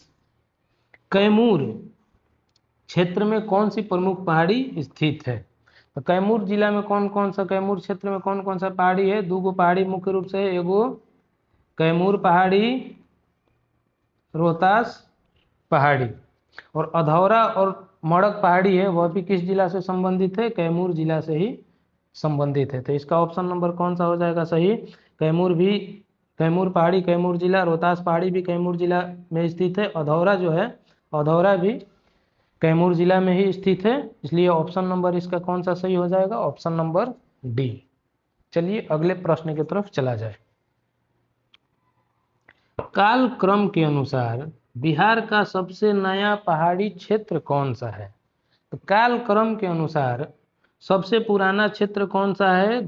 कैमूर क्षेत्र में कौन सी प्रमुख पहाड़ी स्थित है। तो कैमूर जिला में कैमूर क्षेत्र में कौन कौन सा पहाड़ी है, दो पहाड़ी मुख्य रूप से, एगो कैमूर पहाड़ी, रोहतास पहाड़ी, और अधौरा और मड़क पहाड़ी है वह भी किस जिला से संबंधित है, कैमूर जिला से ही संबंधित है। तो इसका ऑप्शन नंबर कौन सा हो जाएगा सही, कैमूर पहाड़ी कैमूर जिला, रोहतास पहाड़ी भी कैमूर जिला में स्थित है, अधौरा भी कैमूर जिला में ही स्थित है, इसलिए ऑप्शन नंबर इसका कौन सा सही हो जाएगा, ऑप्शन नंबर डी। चलिए अगले प्रश्न की तरफ चला जाए। काल क्रम के अनुसार बिहार का सबसे नया पहाड़ी क्षेत्र कौन सा है। तो काल क्रम के अनुसार सबसे पुराना क्षेत्र कौन सा है,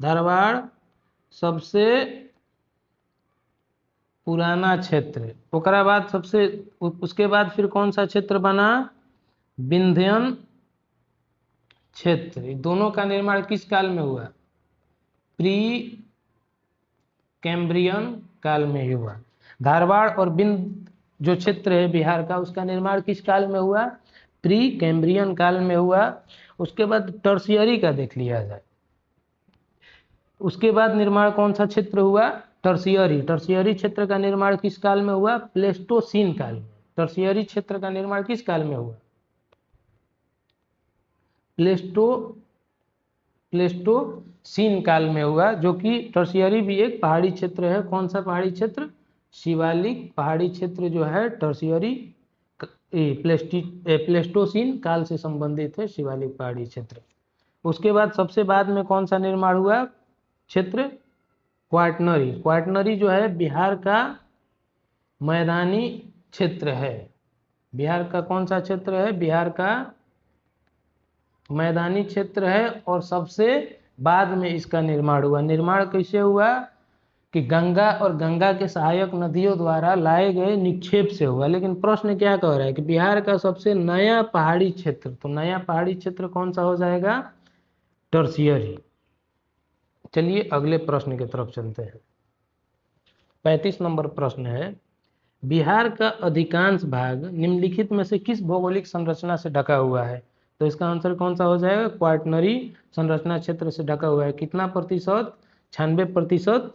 धारवाड़ सबसे पुराना क्षेत्र, ओकरा बाद उसके बाद फिर कौन सा क्षेत्र बना, विंध्यन क्षेत्र। दोनों का निर्माण किस काल में हुआ, प्री कैम्ब्रियन काल में ही हुआ। धारवाड़ और विंध्य जो क्षेत्र है बिहार का, उसका निर्माण किस काल में हुआ, प्री कैम्ब्रियन काल में हुआ। उसके बाद टर्शियरी का देख लिया जाए, उसके बाद निर्माण कौन सा क्षेत्र हुआ, टर्शियरी क्षेत्र का निर्माण किस काल में हुआ, प्लेस्टोसीन काल में। टर्शियरी क्षेत्र का निर्माण किस काल में हुआ, प्लेस्टोसीन काल में हुआ, जो कि टर्शियरी भी एक पहाड़ी क्षेत्र है। कौन सा पहाड़ी क्षेत्र, शिवालिक पहाड़ी क्षेत्र जो है टर्शियरी प्लेस्टोसीन काल से संबंधित है, शिवालिक पहाड़ी क्षेत्र। उसके बाद सबसे बाद में कौन सा निर्माण हुआ क्षेत्र, क्वाटनरी जो है बिहार का मैदानी क्षेत्र है। बिहार का कौन सा क्षेत्र है, बिहार का मैदानी क्षेत्र है, और सबसे बाद में इसका निर्माण हुआ। निर्माण कैसे हुआ कि गंगा और गंगा के सहायक नदियों द्वारा लाए गए निक्षेप से हुआ। लेकिन प्रश्न क्या कह रहा है कि बिहार का सबसे नया पहाड़ी क्षेत्र, तो नया पहाड़ी क्षेत्र कौन सा हो जाएगा, टर्शियरी। चलिए अगले प्रश्न की तरफ चलते हैं। 35 नंबर प्रश्न है, बिहार का अधिकांश भाग निम्नलिखित में से किस भौगोलिक संरचना से ढका हुआ है? तो इसका आंसर कौन सा हो जाएगा? क्वाटरनरी संरचना क्षेत्र से ढका हुआ है। कितना प्रतिशत? 96%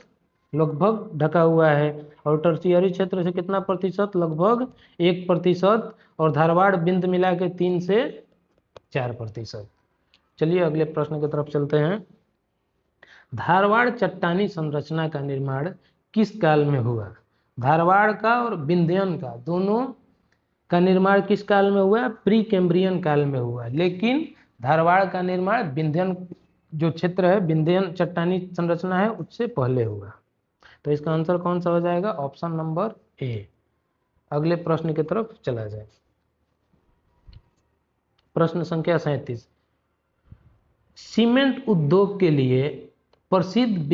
लगभग ढका हुआ है। और टर्शियरी क्षेत्र से कितना प्रतिशत? लगभग 1%। और धारवाड़ बिंद मिला के 3 से 4%। चलिए अगले प्रश्न की तरफ चलते हैं। धारवाड़ चट्टानी संरचना का निर्माण किस काल में हुआ? धारवाड़ का और विंध्यन का दोनों का निर्माण किस काल में हुआ? प्री कैम्ब्रियन काल में हुआ। लेकिन धारवाड़ का निर्माण विंध्यन जो क्षेत्र है, विंध्यन चट्टानी संरचना है, उससे पहले हुआ। तो इसका आंसर कौन सा हो जाएगा? Option number A. अगले प्रश्न की तरफ चला जाए। प्रश्न संख्या 37, सीमेंट उद्योग के लिए प्रसिद्ध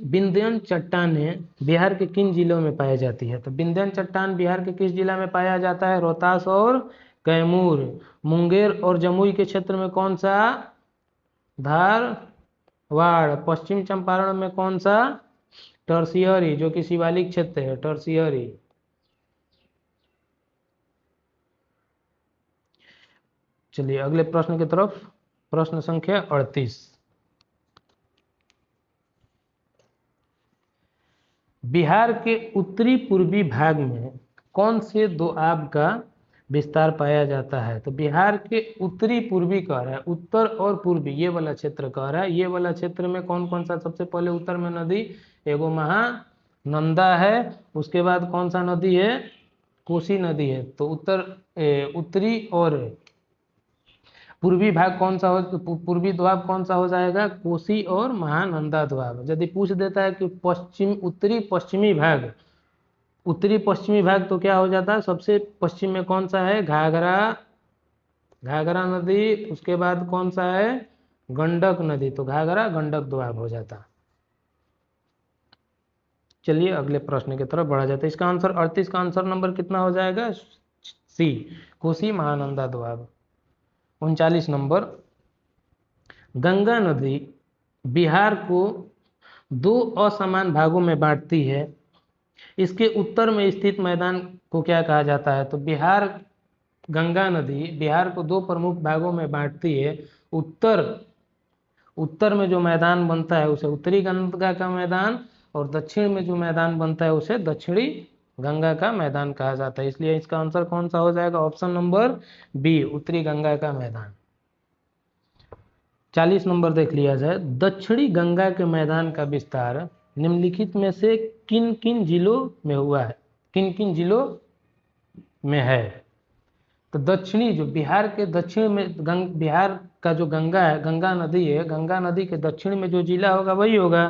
विंध्यन चट्टानें बिहार के किन जिलों में पाई जाती है? तो विंध्यन चट्टान बिहार के किस जिला में पाया जाता है? रोहतास और कैमूर। मुंगेर और जमुई के क्षेत्र में कौन सा? धारवाड़। पश्चिम चंपारण में कौन सा? टर्शियरी, जो कि शिवालिक क्षेत्र है, टर्शियरी। चलिए अगले प्रश्न की तरफ। प्रश्न संख्या 38, बिहार के उत्तरी पूर्वी भाग में कौन से दोआब का विस्तार पाया जाता है? तो बिहार के उत्तरी पूर्वी कह रहा है, उत्तर और पूर्वी ये वाला क्षेत्र कह रहा है। ये वाला क्षेत्र में कौन कौन सा? सबसे पहले उत्तर में नदी एगो महानंदा है। उसके बाद कौन सा नदी है? कोसी नदी है। तो उत्तरी और पूर्वी भाग कौन सा हो? पूर्वी द्वाब कौन सा हो जाएगा? कोसी और महानंदा द्वाब। यदि पूछ देता है कि उत्तरी पश्चिमी भाग, उत्तरी पश्चिमी भाग, तो क्या हो जाता है? सबसे पश्चिम में कौन सा है? घाघरा नदी। उसके बाद कौन सा है? गंडक नदी। तो घाघरा गंडक द्वाब हो जाता। चलिए अगले प्रश्न की तरफ बढ़ा जाता है। इसका आंसर 38 का आंसर नंबर कितना हो जाएगा? सी, कोसी महानंदा द्वाब। 39 नंबर, गंगा नदी बिहार को 2 असमान भागों में बांटती है। इसके उत्तर में स्थित मैदान को क्या कहा जाता है? तो गंगा नदी बिहार को 2 प्रमुख भागों में बांटती है। उत्तर में जो मैदान बनता है उसे उत्तरी गंगा का मैदान, और दक्षिण में जो मैदान बनता है उसे दक्षिणी गंगा का मैदान कहा जाता है। इसलिए इसका आंसर कौन सा हो जाएगा? ऑप्शन नंबर बी, उत्तरी गंगा का मैदान। 40 नंबर देख लिया जाए। दक्षिणी गंगा के मैदान का विस्तार निम्नलिखित में से किन किन जिलों में हुआ है? किन किन जिलों में है? तो दक्षिणी, जो बिहार के दक्षिण में बिहार का जो गंगा है, गंगा नदी है, गंगा नदी के दक्षिण में जो जिला होगा वही होगा।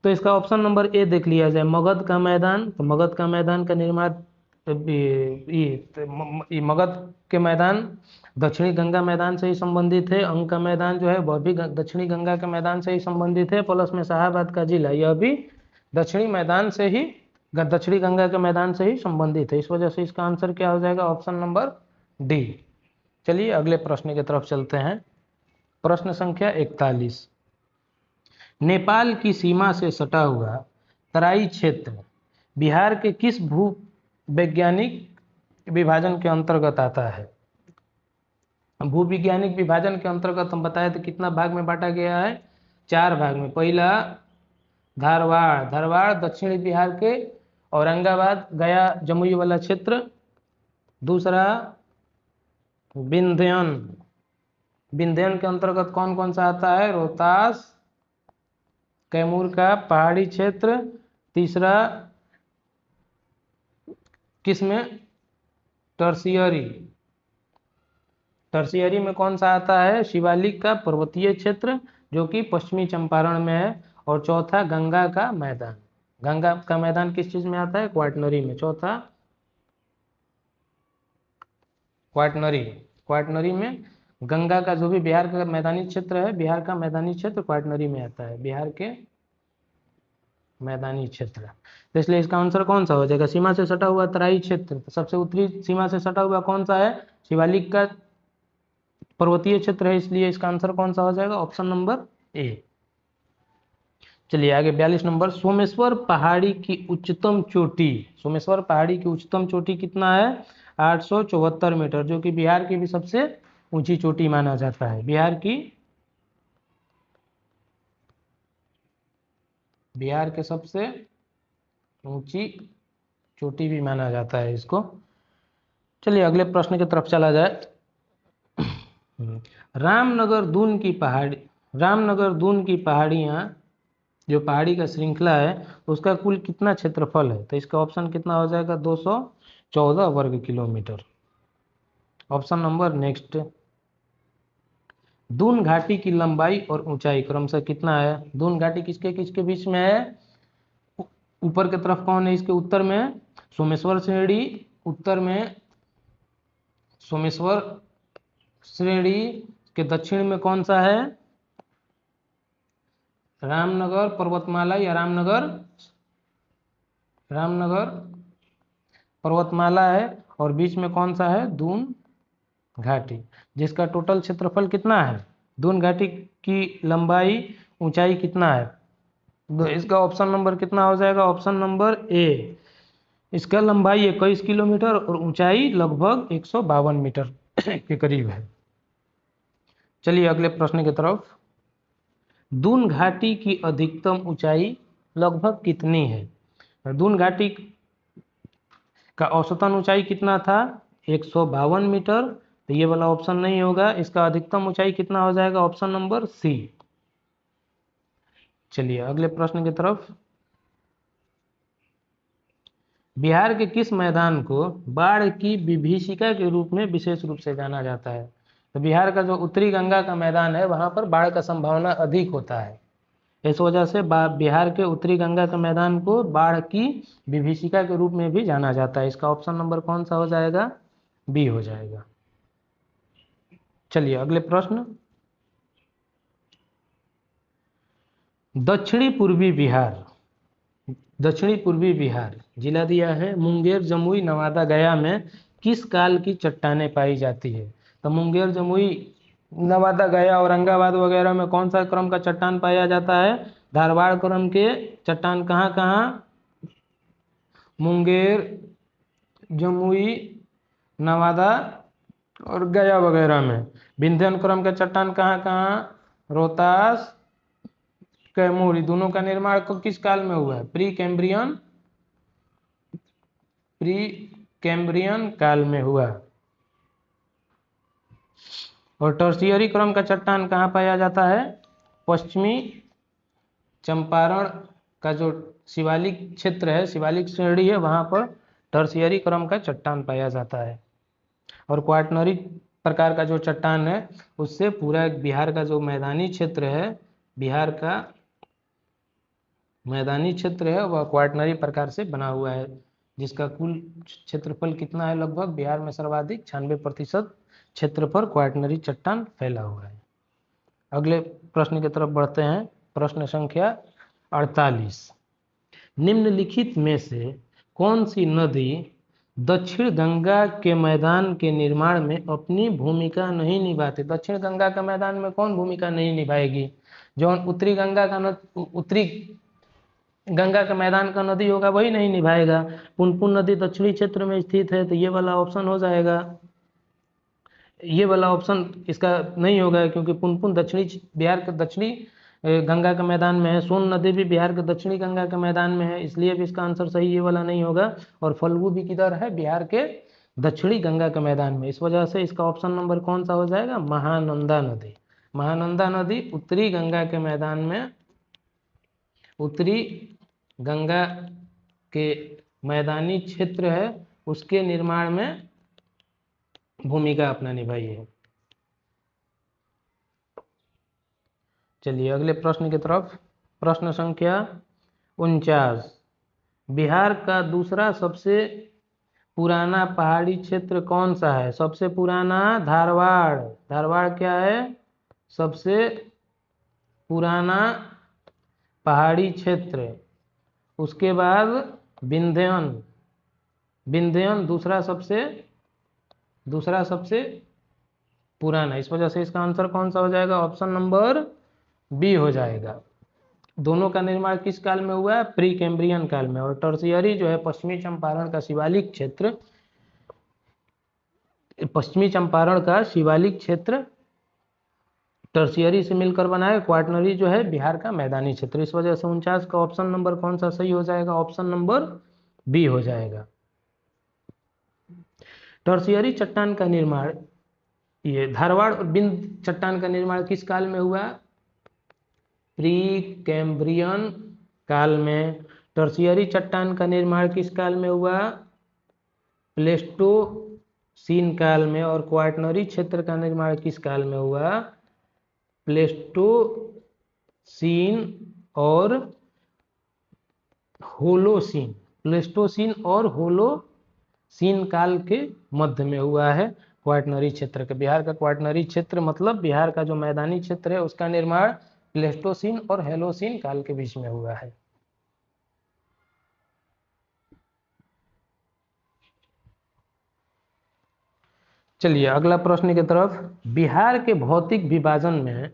तो इसका ऑप्शन नंबर ए देख लिया जाए, मगध का मैदान। तो मगध का मैदान का निर्माण मगध के मैदान दक्षिणी गंगा मैदान से ही संबंधित है। अंग का मैदान जो है वह भी दक्षिणी गंगा के मैदान से ही संबंधित है। प्लस में शाहाबाद का जिला, यह भी दक्षिणी मैदान से ही, दक्षिणी गंगा के मैदान से ही संबंधित है। इस वजह से इसका आंसर क्या हो जाएगा? Option number D. चलिए अगले प्रश्न की तरफ चलते हैं। प्रश्न संख्या 41, नेपाल की सीमा से सटा हुआ तराई क्षेत्र बिहार के किस भू वैज्ञानिक विभाजन के अंतर्गत आता है? भूविज्ञानिक विभाजन के अंतर्गत हम बताए थे कितना भाग में बांटा गया है? 4 भाग में। पहला धारवाड़ दक्षिणी बिहार के औरंगाबाद गया जमुई वाला क्षेत्र। दूसरा विंध्यन के अंतर्गत कौन कौन सा आता है? रोहतास कैमूर का पहाड़ी क्षेत्र। तीसरा किसमें? टर्शियरी में कौन सा आता है? शिवालिक का पर्वतीय क्षेत्र जो कि पश्चिमी चंपारण में है। और चौथा गंगा का मैदान। गंगा का मैदान किस चीज में आता है? क्वाटरनरी में। चौथा क्वाटरनरी में गंगा का जो भी बिहार का मैदानी क्षेत्र है, बिहार का मैदानी क्षेत्र क्वाटरनरी में आता है, बिहार के मैदानी क्षेत्र। तो इसलिए इसका आंसर कौन सा हो जाएगा? सीमा से सटा हुआ तराई क्षेत्र। सबसे उत्तरी सीमा से सटा हुआ कौन सा है? शिवालिक का पर्वतीय क्षेत्र है, इसलिए इसका आंसर कौन सा हो जाएगा? Option number A. चलिए आगे 42 नंबर, सोमेश्वर पहाड़ी की उच्चतम चोटी, सोमेश्वर पहाड़ी की उच्चतम चोटी कितना है? 874 मीटर, जो कि बिहार की भी सबसे ऊंची चोटी माना जाता है। बिहार के सबसे ऊंची चोटी भी माना जाता है इसको। चलिए अगले प्रश्न की तरफ चला जाए। रामनगर दून की पहाड़ियाँ, जो पहाड़ी का श्रृंखला है, उसका कुल कितना क्षेत्रफल है? तो इसका ऑप्शन कितना हो जाएगा? 214 वर्ग kilometre. Option number next, Doon घाटी की लंबाई और ऊंचाई क्रमशः कितना है? दून घाटी किसके किसके बीच में है? ऊपर की तरफ कौन है? इसके उत्तर में सोमेश्वर श्रेणी, उत्तर में सोमेश्वर श्रेणी के दक्षिण में कौन सा है? रामनगर पर्वतमाला या रामनगर पर्वतमाला है, और बीच में कौन सा है? दून घाटी, जिसका टोटल क्षेत्रफल कितना है? दून घाटी की लंबाई ऊंचाई कितना है? तो इसका ऑप्शन नंबर कितना हो जाएगा? Option number A. इसका लंबाई 21 किलोमीटर और ऊंचाई लगभग 152 मीटर के करीब है। चलिए अगले प्रश्न की तरफ। दून घाटी की अधिकतम ऊंचाई लगभग कितनी है? दून घाटी का औसतन ऊंचाई कितना था? 152 मीटर। तो ये वाला ऑप्शन नहीं होगा, इसका अधिकतम ऊंचाई कितना हो जाएगा? Option number C. चलिए अगले प्रश्न की तरफ। बिहार के किस मैदान को बाढ़ की विभीषिका के रूप में विशेष रूप से जाना जाता है? तो बिहार का जो उत्तरी गंगा का मैदान है, वहां पर बाढ़ का संभावना अधिक होता है। इस वजह से बिहार के उत्तरी गंगा के मैदान को बाढ़ की विभीषिका के रूप में भी जाना जाता है। इसका ऑप्शन नंबर कौन सा हो जाएगा? बी हो जाएगा। चलिए अगले प्रश्न। दक्षिणी पूर्वी बिहार जिला दिया है मुंगेर, जमुई, नवादा, गया में किस काल की चट्टानें पाई जाती है? तो मुंगेर, जमुई, नवादा, गया, औरंगाबाद वगैरह में कौन सा क्रम का चट्टान पाया जाता है? धारवाड़ क्रम के चट्टान कहाँ कहाँ? मुंगेर, जमुई, नवादा और गया वगैरह में। विंध्यन क्रम के चट्टान कहाँ कहाँ? रोहतास, कैमूर। दोनों का निर्माण किस काल में हुआ है? प्री कैम्ब्रियन काल में हुआ। और टर्शियरी क्रम का चट्टान कहाँ पाया जाता है? पश्चिमी चंपारण का जो शिवालिक क्षेत्र है, शिवालिक श्रेणी है, वहां पर टर्शियरी क्रम का चट्टान पाया जाता है। और क्वाटनरी प्रकार का जो चट्टान है, उससे पूरा बिहार का जो मैदानी क्षेत्र है, बिहार का मैदानी क्षेत्र है, वह क्वाटनरी प्रकार से बना हुआ है, जिसका कुल क्षेत्रफल कितना है? लगभग बिहार में सर्वाधिक 96% क्षेत्र पर क्वाटनरी चट्टान फैला हुआ है। अगले प्रश्न की तरफ बढ़ते हैं। प्रश्न संख्या 48। निम्नलिखित में से कौन सी नदी दक्षिण गंगा के मैदान के निर्माण में अपनी भूमिका नहीं निभाती? दक्षिण गंगा के मैदान में कौन भूमिका नहीं निभाएगी? जो उत्तरी गंगा का मैदान का नदी होगा वही नहीं निभाएगा। पुनपुन नदी दक्षिणी क्षेत्र में स्थित है, तो ये वाला ऑप्शन हो जाएगा। ये वाला ऑप्शन इसका नहीं होगा, क्योंकि पुनपुन बिहार के दक्षिणी गंगा के मैदान में है। सोन नदी भी बिहार के दक्षिणी गंगा के मैदान में है, इसलिए भी इसका आंसर सही ये वाला नहीं होगा। और फल्गु भी किधर है? बिहार के दक्षिणी गंगा के मैदान में। इस वजह से इसका ऑप्शन नंबर कौन सा हो जाएगा? महानंदा नदी। महानंदा नदी उत्तरी गंगा के मैदान में, उत्तरी गंगा के मैदानी क्षेत्र है, उसके निर्माण में भूमिका अपना निभाई है। चलिए अगले प्रश्न की तरफ। प्रश्न संख्या 49। बिहार का दूसरा सबसे पुराना पहाड़ी क्षेत्र कौन सा है? सबसे पुराना धारवाड़। धारवाड़ क्या है? सबसे पुराना पहाड़ी क्षेत्र। उसके बाद विंध्यन दूसरा सबसे पुराना। इस वजह से इसका आंसर कौन सा हो जाएगा? ऑप्शन नंबर बी हो जाएगा। दोनों का निर्माण किस काल में हुआ है? प्री कैम्ब्रियन काल में। और टर्शियरी जो है पश्चिमी चंपारण का शिवालिक क्षेत्र, पश्चिमी चंपारण का शिवालिक क्षेत्र टर्शियरी से मिलकर बना है। क्वाटरनरी जो है बिहार का मैदानी क्षेत्र। इस वजह से 49 का ऑप्शन नंबर कौन सा सही हो जाएगा? ऑप्शन नंबर बी हो जाएगा। टर्शियरी चट्टान का निर्माण, ये धारवाड़ और बिंद चट्टान का निर्माण किस काल में हुआ? प्री कैम्ब्रियन काल में। टर्शियरी चट्टान का निर्माण किस काल में हुआ? प्लेस्टोसीन काल में। और क्वाटरनरी क्षेत्र का निर्माण किस काल में हुआ? प्लेस्टोसीन और होलोसीन। प्लेस्टोसीन और होलोसीन काल के मध्य में हुआ है क्वाटरनरी क्षेत्र के। बिहार का क्वाटरनरी क्षेत्र मतलब बिहार का जो मैदानी क्षेत्र है उसका निर्माण प्लेस्टोसीन और होलोसीन काल के बीच में हुआ है। चलिए अगला प्रश्न की तरफ। बिहार के भौतिक विभाजन में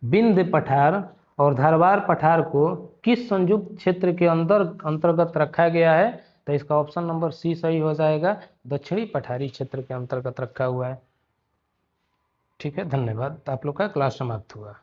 विंध्य पठार और धारवाड़ पठार को किस संयुक्त क्षेत्र के अंतर्गत रखा गया है? तो इसका ऑप्शन नंबर सी सही हो जाएगा, दक्षिणी पठारी क्षेत्र के अंतर्गत रखा हुआ है। ठीक है, धन्यवाद। आप लोग का क्लास समाप्त हुआ।